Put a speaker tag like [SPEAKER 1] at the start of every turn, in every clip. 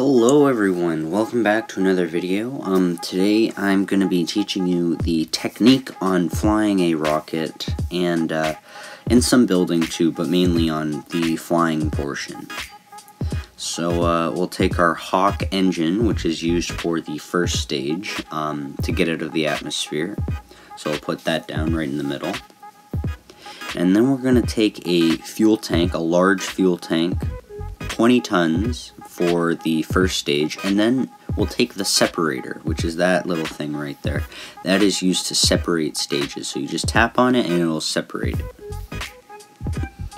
[SPEAKER 1] Hello everyone, welcome back to another video. Today I'm going to be teaching you the technique on flying a rocket and in some building too, but mainly on the flying portion. So we'll take our Hawk engine, which is used for the first stage to get out of the atmosphere. So I'll put that down right in the middle. And then we're going to take a fuel tank, a large fuel tank, 20 tons for the first stage, and then we'll take the separator, which is that little thing right there. That is used to separate stages, so you just tap on it and it'll separate it.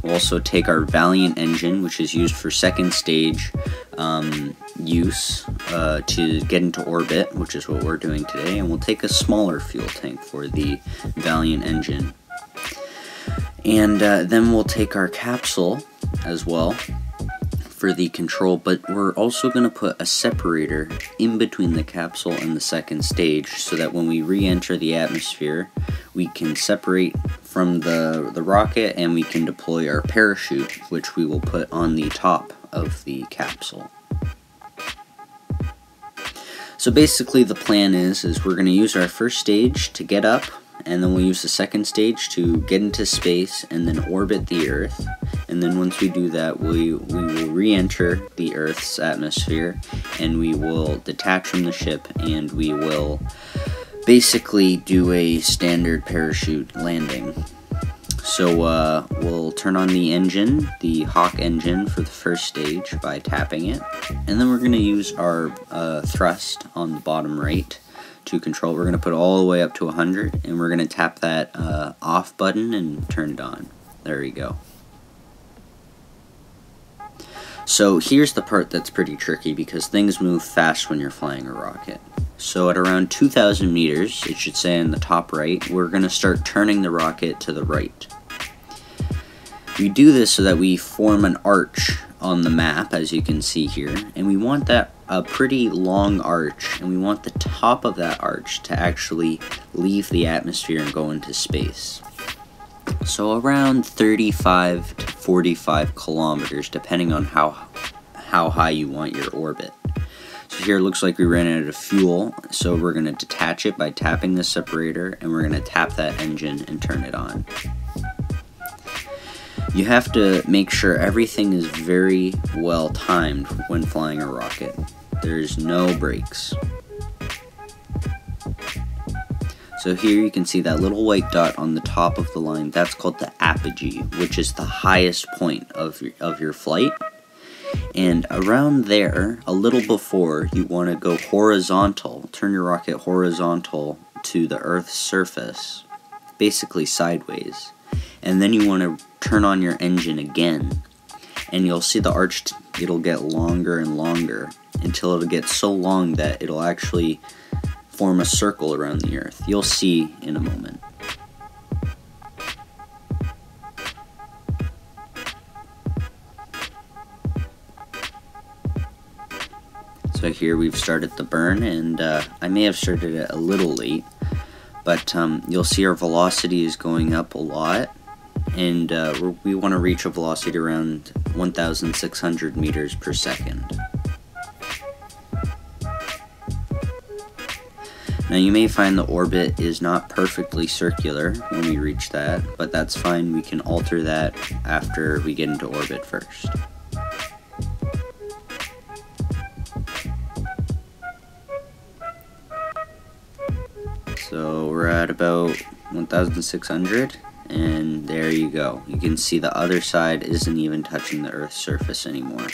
[SPEAKER 1] We'll also take our Valiant engine, which is used for second stage use to get into orbit, which is what we're doing today, and we'll take a smaller fuel tank for the Valiant engine. And then we'll take our capsule as well for the control, but we're also going to put a separator in between the capsule and the second stage so that when we re-enter the atmosphere we can separate from the rocket and we can deploy our parachute, which we will put on the top of the capsule. So basically the plan is we're going to use our first stage to get up, and then we'll use the second stage to get into space and then orbit the Earth. And then once we do that, we will re-enter the Earth's atmosphere, and we will detach from the ship, and we will basically do a standard parachute landing. So we'll turn on the engine, the Hawk engine, for the first stage by tapping it. And then we're going to use our thrust on the bottom right to control. We're going to put it all the way up to 100, and we're going to tap that off button and turn it on. There we go. So here's the part that's pretty tricky because things move fast when you're flying a rocket. So at around 2,000 meters, it should say in the top right, we're going to start turning the rocket to the right. We do this so that we form an arch on the map, as you can see here, and we want that a pretty long arch, and we want the top of that arch to actually leave the atmosphere and go into space. So around 35 to 45 kilometers, depending on how high you want your orbit. So here it looks like we ran out of fuel, so we're going to detach it by tapping the separator, and we're going to tap that engine and turn it on. You have to make sure everything is very well timed when flying a rocket. There's no brakes. So here you can see that little white dot on the top of the line. That's called the apogee, which is the highest point of your flight. And around there, a little before, you want to go horizontal. Turn your rocket horizontal to the Earth's surface, basically sideways. And then you want to turn on your engine again, and you'll see the arch, it'll get longer and longer until it'll get so long that it'll actually form a circle around the Earth. You'll see in a moment. So here we've started the burn, and I may have started it a little late, but you'll see our velocity is going up a lot, and we want to reach a velocity around 1,600 meters per second. Now you may find the orbit is not perfectly circular when we reach that, but that's fine. We can alter that after we get into orbit first. So we're at about 1,600, and there you go. You can see the other side isn't even touching the Earth's surface anymore.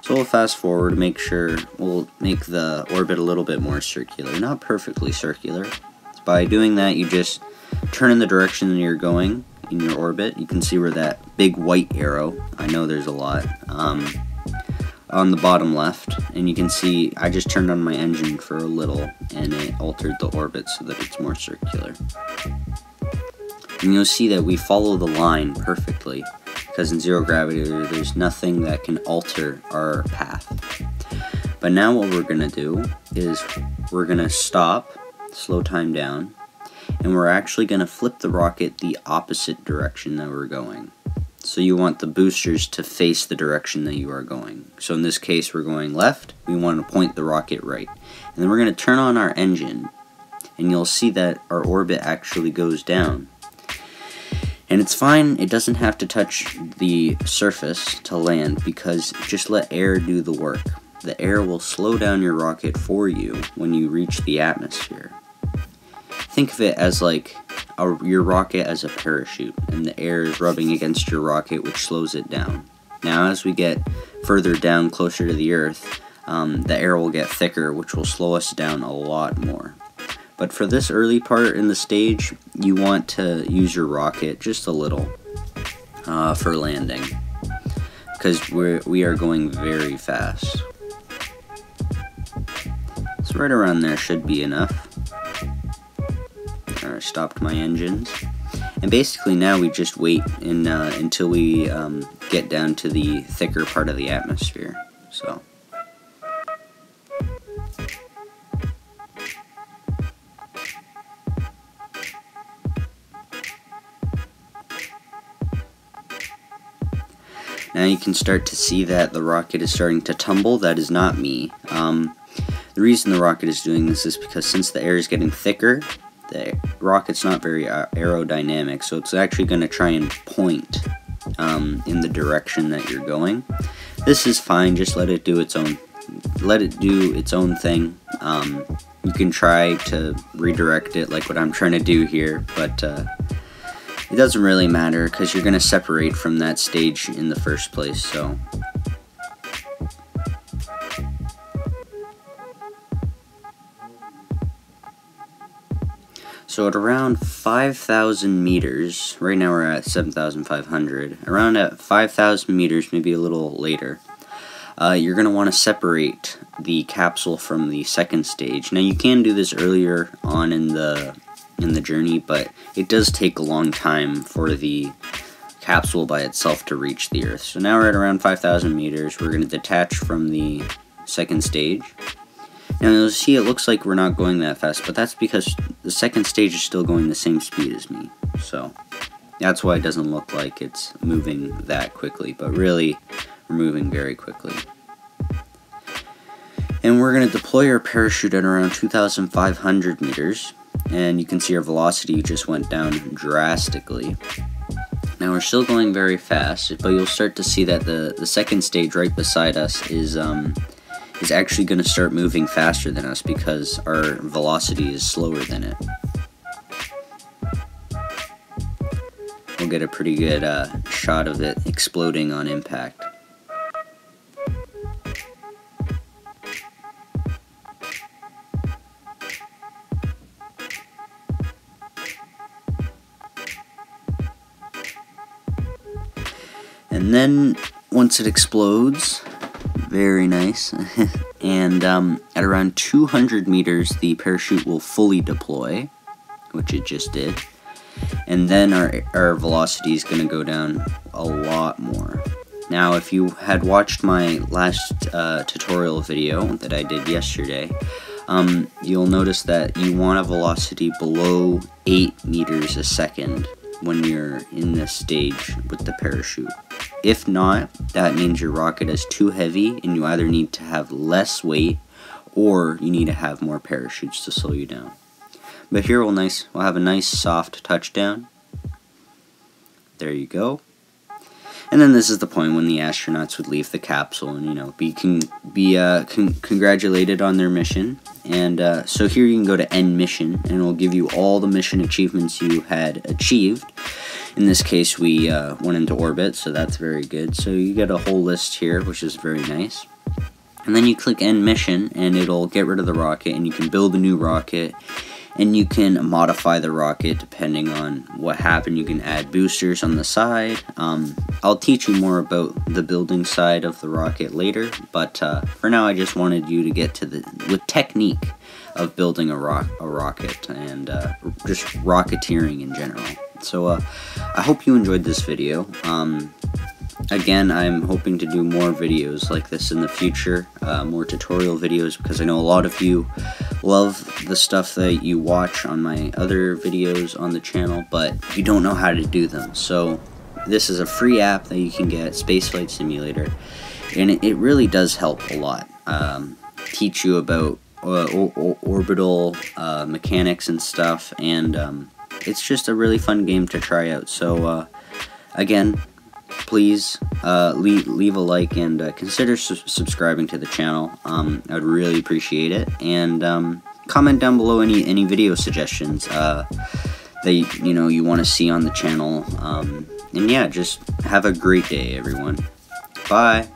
[SPEAKER 1] So we'll fast forward, we'll make the orbit a little bit more circular. Not perfectly circular. By doing that, you just turn in the direction that you're going in your orbit. You can see where that big white arrow, I know there's a lot, on the bottom left, and you can see I just turned on my engine for a little, and it altered the orbit so that it's more circular. And you'll see that we follow the line perfectly, because in zero gravity there's nothing that can alter our path. But now what we're going to do is we're going to stop, slow time down, and we're actually going to flip the rocket the opposite direction that we're going. So you want the boosters to face the direction that you are going. So in this case, we're going left. We want to point the rocket right. And then we're going to turn on our engine, and you'll see that our orbit actually goes down. And it's fine, it doesn't have to touch the surface to land, because just let air do the work. The air will slow down your rocket for you when you reach the atmosphere. Think of it as like your rocket as a parachute, and the air is rubbing against your rocket, which slows it down. Now as we get further down closer to the Earth, the air will get thicker, which will slow us down a lot more. But for this early part in the stage, you want to use your rocket just a little for landing, because we are going very fast. So right around there should be enough. I stopped my engines, and basically now we just wait until we get down to the thicker part of the atmosphere. So. Now you can start to see that the rocket is starting to tumble. That is not me. The reason the rocket is doing this is because since the air is getting thicker, the rocket's not very aerodynamic, so it's actually going to try and point in the direction that you're going. This is fine, just let it do its own thing. You can try to redirect it like what I'm trying to do here, but it doesn't really matter because you're going to separate from that stage in the first place. So at around 5,000 meters, right now we're at 7,500, around at 5,000 meters, maybe a little later, you're going to want to separate the capsule from the second stage. Now you can do this earlier on in the journey, but it does take a long time for the capsule by itself to reach the Earth. So now we're at around 5,000 meters, we're going to detach from the second stage. Now you'll see it looks like we're not going that fast, but that's because the second stage is still going the same speed as me. So that's why it doesn't look like it's moving that quickly, but really we're moving very quickly. And we're going to deploy our parachute at around 2,500 meters, and you can see our velocity just went down drastically. Now we're still going very fast, but you'll start to see that the second stage right beside us is actually going to start moving faster than us because our velocity is slower than it. We'll get a pretty good shot of it exploding on impact. And then once it explodes, very nice, and at around 200 meters the parachute will fully deploy, which it just did, and then our velocity is going to go down a lot more. Now if you had watched my last tutorial video that I did yesterday, you'll notice that you want a velocity below 8 meters a second when you're in this stage with the parachute. If not, that means your rocket is too heavy and you either need to have less weight or you need to have more parachutes to slow you down. But here we'll have a nice soft touchdown. There you go. And then this is the point when the astronauts would leave the capsule and be congratulated on their mission. And so here you can go to end mission, and it will give you all the mission achievements you had achieved. In this case, we went into orbit, so that's very good. So you get a whole list here, which is very nice. And then you click end mission, and it'll get rid of the rocket, and you can build a new rocket. And you can modify the rocket depending on what happened. You can add boosters on the side. I'll teach you more about the building side of the rocket later, but for now I just wanted you to get to the technique of building a rocket and just rocketeering in general. So I hope you enjoyed this video. Again, I'm hoping to do more videos like this in the future, more tutorial videos, because I know a lot of you love the stuff that you watch on my other videos on the channel, but you don't know how to do them. So this is a free app that you can get, Spaceflight Simulator, and it really does help a lot. Teach you about orbital mechanics and stuff, and it's just a really fun game to try out. So again, please leave a like and consider subscribing to the channel. I'd really appreciate it, and comment down below any video suggestions that you want to see on the channel. And yeah, just have a great day, everyone. Bye.